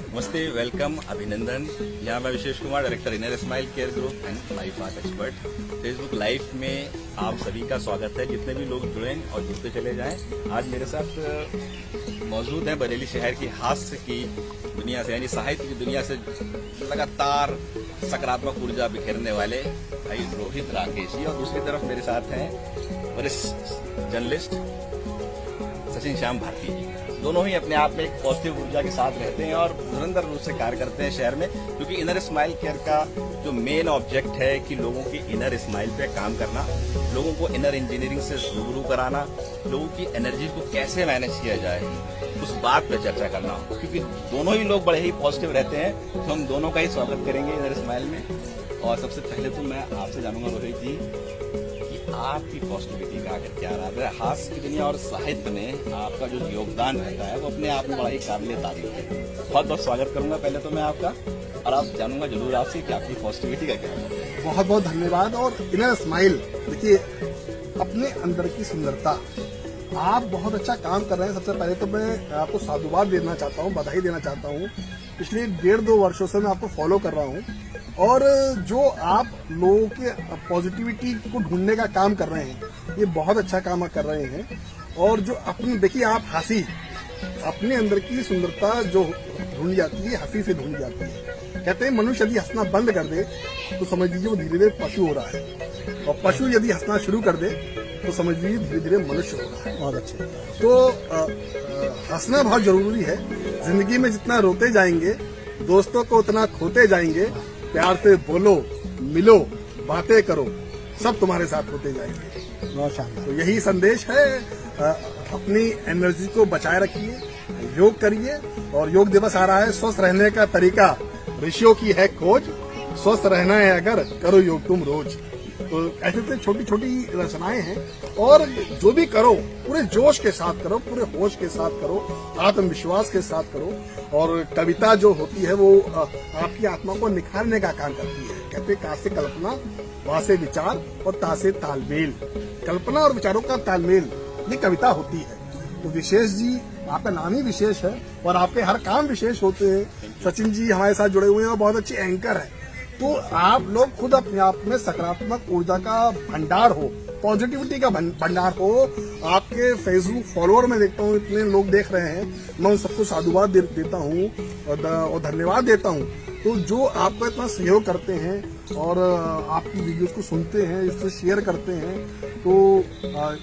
नमस्ते, वेलकम, अभिनंदन। यहाँ मैं Vishesh Kumar, director inner smile care group and life art expert. Facebook live में आप सभी का स्वागत है। जितने भी लोग जुड़ें और जुड़ते चले जाएं। आज मेरे साथ मौजूद हैं बरेली शहर की हास्य की दुनिया से, यानी साहित्य की दुनिया से लगातार सकारात्मक ऊर्जा बिखेरने वाले भाई रोहित राकेश जी, और दूसरी तरफ मेरे साथ हैं वरिष्ठ जर्नलिस्ट सचिन श्याम भारती जी। दोनों ही अपने आप में एक पॉजिटिव ऊर्जा के साथ रहते हैं और निरंतर रूप से कार्य करते हैं शहर में, क्योंकि इनर स्माइल केयर का जो मेन ऑब्जेक्ट है कि लोगों की इनर स्माइल पे काम करना, लोगों को इनर इंजीनियरिंग से रूबरू कराना, लोगों की एनर्जी को कैसे मैनेज किया जाए, उस बात पे चर्चा करना। क्योंकि दोनों ही लोग बड़े ही पॉजिटिव रहते हैं, तो हम दोनों का ही स्वागत करेंगे इनर स्माइल में। और सबसे पहले तो मैं आपसे जानूंगा रोहित जी, आपकी पॉजिटिविटी का आखिर क्या रहा है? हास्य की दुनिया और साहित्य में आपका जो योगदान रहता है वो अपने आप में बड़ा ही काबिल तारीफ है। बहुत बहुत स्वागत करूंगा पहले तो मैं आपका, और आप जानूंगा जरूर आपसे कि आपकी पॉजिटिविटी का क्या है। बहुत बहुत धन्यवाद। और इनर स्माइल, देखिए अपने अंदर की सुंदरता, आप बहुत अच्छा काम कर रहे हैं। सबसे पहले तो मैं आपको साधुवाद देना चाहता हूँ, बधाई देना चाहता हूँ। पिछले 1.5-2 वर्षों से मैं आपको फॉलो कर रहा हूँ, और जो आप लोगों के पॉजिटिविटी को ढूंढने का काम कर रहे हैं, ये बहुत अच्छा काम कर रहे हैं। और जो अपनी, देखिए आप हंसी, अपने अंदर की सुंदरता जो ढूंढ जाती है, हंसी से ढूंढ जाती है। कहते हैं मनुष्य यदि हंसना बंद कर दे तो समझ लीजिए वो धीरे धीरे पशु हो रहा है, और पशु यदि हंसना शुरू कर दे तो समझ लीजिए धीरे धीरे मनुष्य हो रहा है। बहुत अच्छे। तो हंसना बहुत जरूरी है जिंदगी में। जितना रोते जाएंगे दोस्तों को उतना खोते जाएंगे। प्यार से बोलो, मिलो, बातें करो, सब तुम्हारे साथ होते जाएंगे। बहुत शानदार। तो यही संदेश है। अपनी एनर्जी को बचाए रखिए, योग करिए। और योग दिवस आ रहा है। स्वस्थ रहने का तरीका ऋषियों की है खोज, स्वस्थ रहना है अगर करो योग तुम रोज। तो ऐसे से छोटी छोटी रचनाएं हैं, और जो भी करो पूरे जोश के साथ करो, पूरे होश के साथ करो, आत्मविश्वास के साथ करो। और कविता जो होती है वो आपकी आत्मा को निखारने का काम करती है। कहते हैं का से कल्पना, वहां से विचार और ता से तालमेल। कल्पना और विचारों का तालमेल, ये कविता होती है। तो विशेष जी, आपका नाम ही विशेष है और आपके हर काम विशेष होते हैं। सचिन जी हमारे साथ जुड़े हुए हैं और बहुत अच्छे एंकर हैं। तो आप लोग खुद अपने आप में सकारात्मक ऊर्जा का भंडार हो, पॉजिटिविटी का भंडार हो। आपके फेसबुक फॉलोअर में देखता हूँ इतने लोग देख रहे हैं, मैं उन सबको साधुवाद देता हूँ और धन्यवाद देता हूँ। तो जो आपको इतना सहयोग करते हैं और आपकी वीडियोस को सुनते हैं, इसको शेयर करते हैं, तो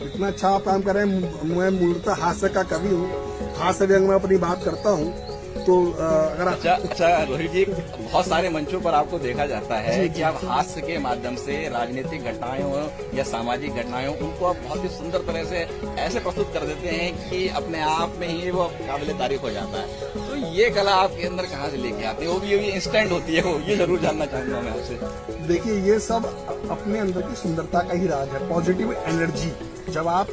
इतना अच्छा आप काम कर रहे हैं। मैं मूलतः हास्य का कवि हूँ, हास्य व्यंग में अपनी बात करता हूँ। तो अगर अच्छा रोहित जी, बहुत सारे मंचों पर आपको देखा जाता है कि आप हास्य के माध्यम से राजनीतिक घटनाएं हो या सामाजिक घटनाएं हो, उनको आप बहुत ही सुंदर तरह से ऐसे प्रस्तुत कर देते हैं कि अपने आप में ही वो काबिल तारीफ हो जाता है। तो ये कला आपके अंदर कहाँ से लेके आते हैं? वो भी इंस्टेंट होती है, वो ये जरूर जानना चाहूंगा मैं आपसे। देखिए ये सब अपने अंदर की सुंदरता का ही राज है, पॉजिटिव एनर्जी। जब आप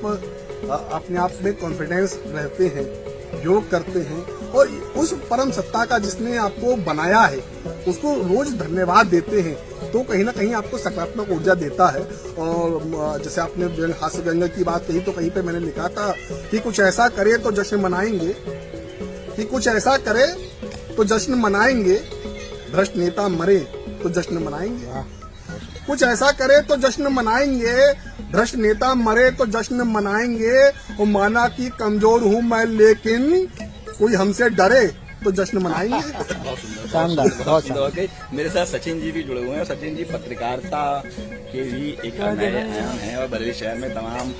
अपने आप में कॉन्फिडेंस रहते हैं, योग करते हैं, और उस परम सत्ता का जिसने आपको बनाया है उसको रोज धन्यवाद देते हैं, तो कहीं ना कहीं आपको सकारात्मक ऊर्जा देता है। और जैसे आपने हास्य व्यंग की बात कही, तो कहीं पे मैंने लिखा था कि कुछ ऐसा करे तो जश्न मनाएंगे, कि कुछ ऐसा करे तो जश्न मनाएंगे, भ्रष्ट नेता मरे तो जश्न मनाएंगे। कुछ ऐसा करे तो जश्न मनाएंगे, भ्रष्ट नेता मरे तो जश्न मनाएंगे। और माना कि कमजोर हूं मैं लेकिन कोई हमसे डरे तो जश्न मनाएंगे। शानदार, बहुत शानदार। मेरे साथ सचिन जी भी जुड़े हुए हैं। सचिन जी पत्रकारिता के भी एक नए आयाम है और बरेली शहर में तमाम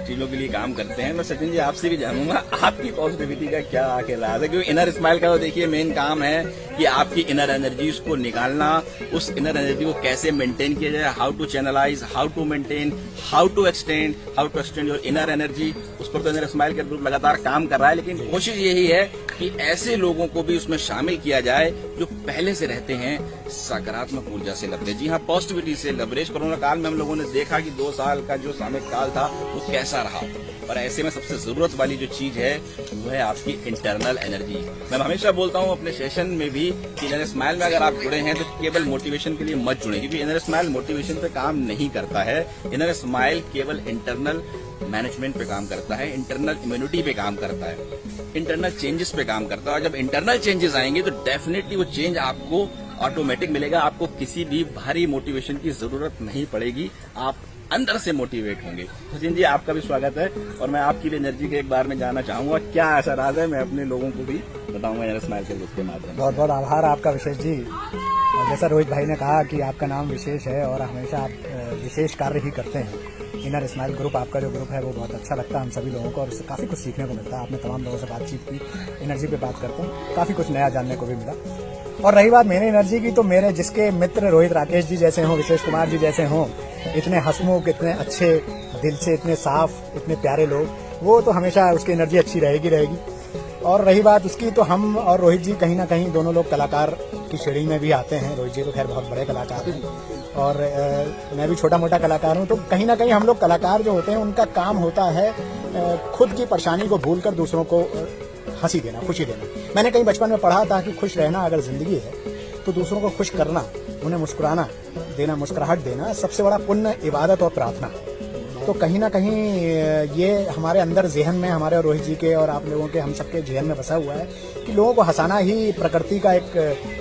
चीजों के लिए काम करते हैं। मैं सचिन जी आपसे भी जानूंगा आपकी पॉजिटिविटी का क्या आखिर राज है? क्योंकि इनर स्माइल का तो देखिए मेन काम है कि आपकी इनर एनर्जीज को निकालना, उस इनर एनर्जी को कैसे मेंटेन किया जाए, how to channelize, how to maintain, how to extend your inner energy. उस पर तो इनर स्माइल का ग्रुप लगातार काम कर रहा है, लेकिन कोशिश यही है कि ऐसे लोगों को भी उसमें शामिल किया जाए जो पहले से रहते हैं सकारात्मक ऊर्जा से लबरेज। जी हाँ, पॉजिटिविटी से लबरेज। कोरोना काल में हम लोगों ने देखा कि 2 साल का जो सामयिक काल था वो कैसा रहा। और ऐसे में सबसे जरूरत वाली जो चीज है वो है आपकी इंटरनल एनर्जी। मैं हमेशा बोलता हूँ अपने सेशन में भी कि इनर स्माइल में अगर आप जुड़े हैं तो केवल मोटिवेशन के लिए मत जुड़े, क्योंकि इनर स्माइल मोटिवेशन पे काम नहीं करता है। इनर स्माइल केवल इंटरनल मैनेजमेंट पे काम करता है, इंटरनल इम्यूनिटी पे काम करता है, इंटरनल चेंजेस पे काम करता है। और जब इंटरनल चेंजेस आएंगे तो डेफिनेटली वो चेंज आपको ऑटोमेटिक मिलेगा। आपको किसी भी भारी मोटिवेशन की जरूरत नहीं पड़ेगी, आप अंदर से मोटिवेट होंगे। सचिन जी, आपका भी स्वागत है और मैं आपकी भी एनर्जी के एक बार में जानना चाहूंगा क्या असरात है, मैं अपने लोगों को भी बताऊंगा इनर स्माइल के ग्रुप के माध्यम। बहुत बहुत आभार आपका विशेष जी। और जैसा रोहित भाई ने कहा कि आपका नाम विशेष है और हमेशा आप विशेष कार्य ही करते हैं। इनर स्माइल ग्रुप, आपका जो ग्रुप है वो बहुत अच्छा लगता है हम सभी लोगों को और उससे काफ़ी कुछ सीखने को मिलता है। आपने तमाम लोगों से बातचीत की, एनर्जी पे बात करते हैं, काफ़ी कुछ नया जानने को भी मिला। और रही बात मेरी एनर्जी की, तो मेरे जिसके मित्र रोहित राकेश जी जैसे हों, विशेष कुमार जी जैसे हों, इतने हंसमुख, इतने अच्छे दिल से, इतने साफ, इतने प्यारे लोग, वो तो हमेशा उसकी एनर्जी अच्छी रहेगी। और रही बात उसकी, तो हम और रोहित जी कहीं ना कहीं दोनों लोग कलाकार की श्रेणी में भी आते हैं। रोहित जी तो खैर बहुत बड़े कलाकार हैं और मैं भी छोटा मोटा कलाकार हूं। तो कहीं ना कहीं हम लोग कलाकार जो होते हैं उनका काम होता है खुद की परेशानी को भूलकर दूसरों को हंसी देना, खुशी देना। मैंने कहीं बचपन में पढ़ा था कि खुश रहना अगर जिंदगी है तो दूसरों को खुश करना, उन्हें मुस्कुराना देना, मुस्कुराहट देना सबसे बड़ा पुण्य, इबादत और प्रार्थना। तो कहीं ना कहीं ये हमारे अंदर ज़हन में, हमारे रोहित जी के और आप लोगों के, हम सबके ज़हन में बसा हुआ है कि लोगों को हंसाना ही प्रकृति का एक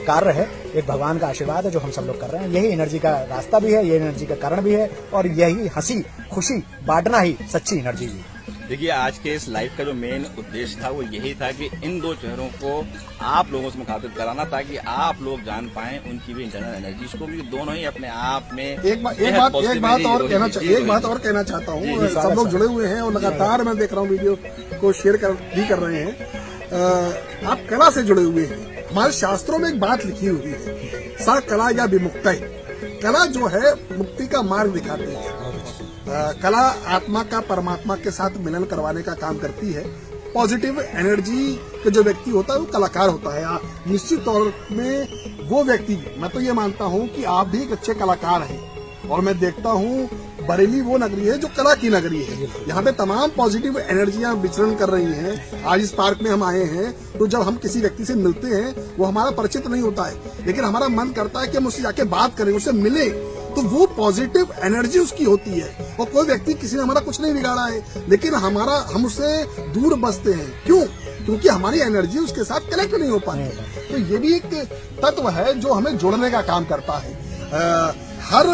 कार्य है, एक भगवान का आशीर्वाद है जो हम सब लोग कर रहे हैं। यही एनर्जी का रास्ता भी है, यही एनर्जी का कारण भी है और यही हंसी खुशी बांटना ही सच्ची एनर्जी भी है। देखिए, आज के इस लाइव का जो मेन उद्देश्य था वो यही था कि इन दो चेहरों को आप लोगों से मुखातिब कराना, ताकि आप लोग जान पाएं उनकी भी इंटरनल एनर्जीज को, क्योंकि दोनों ही अपने आप में एक बात और कहना चाहता हूँ। सब लोग जुड़े हुए हैं और लगातार मैं देख रहा हूँ वीडियो को शेयर भी कर रहे हैं। आप कला से जुड़े हुए हैं। हमारे शास्त्रों में एक बात लिखी हुई है, सा कला या विमुक्ति। कला जो है मुक्ति का मार्ग दिखाती है। कला आत्मा का परमात्मा के साथ मिलन करवाने का काम करती है। पॉजिटिव एनर्जी का जो व्यक्ति होता है वो कलाकार होता है। निश्चित तौर में वो व्यक्ति, मैं तो ये मानता हूँ कि आप भी एक अच्छे कलाकार हैं और मैं देखता हूँ बरेली वो नगरी है जो कला की नगरी है। यहाँ पे तमाम पॉजिटिव एनर्जियां विचरण कर रही हैं। आज इस पार्क में हम आए हैं तो जब हम किसी व्यक्ति से मिलते हैं वो हमारा परिचित नहीं होता है, लेकिन हमारा मन करता है कि हम उससे जाके बात करें, उससे मिले, तो वो पॉजिटिव एनर्जी उसकी होती है। और कोई व्यक्ति, किसी ने हमारा कुछ नहीं बिगाड़ा है, लेकिन हम उससे दूर बसते हैं। क्यों? क्योंकि हमारी एनर्जी उसके साथ कनेक्ट नहीं हो पाती। तो ये भी एक तत्व है जो हमें जोड़ने का काम करता है। हर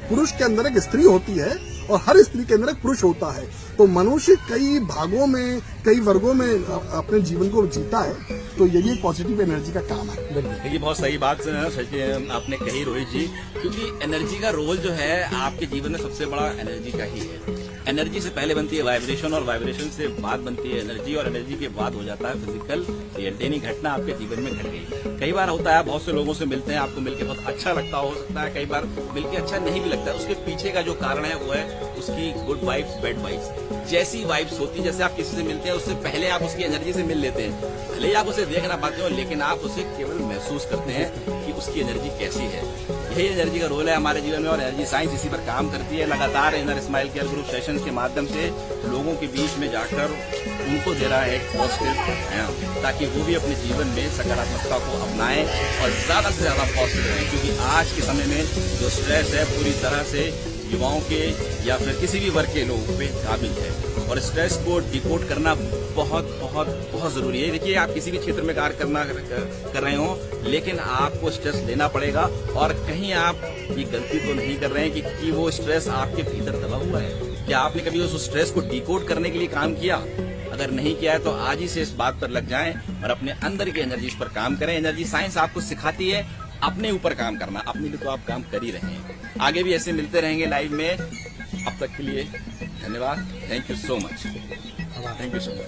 पुरुष के अंदर एक स्त्री होती है और हर स्त्री के अंदर एक पुरुष होता है। तो मनुष्य कई भागों में, कई वर्गों में अपने जीवन को जीता है। तो ये भी एक पॉजिटिव एनर्जी का काम है। देखिए, बहुत सही बात आपने कही रोहित जी, क्योंकि एनर्जी का रोल जो है आपके जीवन में सबसे बड़ा एनर्जी का ही है। एनर्जी से पहले बनती है वाइब्रेशन और वाइब्रेशन से बाद बनती है एनर्जी और एनर्जी के बाद हो जाता है फिजिकल रियलिटी। यानी घटना आपके जीवन में घट गई। कई बार होता है बहुत से लोगों से मिलते हैं, आपको मिलकर बहुत अच्छा लगता हो सकता है, कई बार मिलकर अच्छा नहीं भी लगता है। उसके पीछे का जो कारण है वो है उसकी गुड वाइब्स, बैड वाइब्स। जैसी वाइब्स होती है, जैसे आप किसी से मिलते हैं उससे पहले आप उसकी एनर्जी से मिल लेते हैं। भले ही आप उसे देख ना पाते हो, लेकिन आप उसे केवल महसूस करते हैं कि उसकी एनर्जी कैसी है। यही एनर्जी का रोल है हमारे जीवन में और एनर्जी साइंस इसी पर काम करती है। लगातार inner smile care group session के माध्यम से लोगों के बीच में जाकर उनको दे रहा है एक पॉजिटिव, ताकि वो भी अपने जीवन में सकारात्मकता को अपनाएं और ज्यादा से ज्यादा पॉजिटिव रहें। क्योंकि आज के समय में जो स्ट्रेस है पूरी तरह से युवाओं के या फिर किसी भी वर्ग के लोगों पे काबिल है और स्ट्रेस को डिकोड करना बहुत बहुत बहुत जरूरी है। देखिए, आप किसी भी क्षेत्र में कार्य कर रहे हो, लेकिन आपको स्ट्रेस लेना पड़ेगा और कहीं आप ये गलती तो नहीं कर रहे हैं कि वो स्ट्रेस आपके भीतर दबा हुआ है। क्या आपने कभी उस स्ट्रेस को डिकोड करने के लिए काम किया? अगर नहीं किया है तो आज ही से इस बात पर लग जाएं और अपने अंदर की एनर्जीज पर काम करें। एनर्जी साइंस आपको सिखाती है अपने ऊपर काम करना। अपने लिए तो आप काम कर ही रहे हैं। आगे भी ऐसे मिलते रहेंगे लाइव में। अब तक के लिए धन्यवाद। Thank you so much. Thank you so much.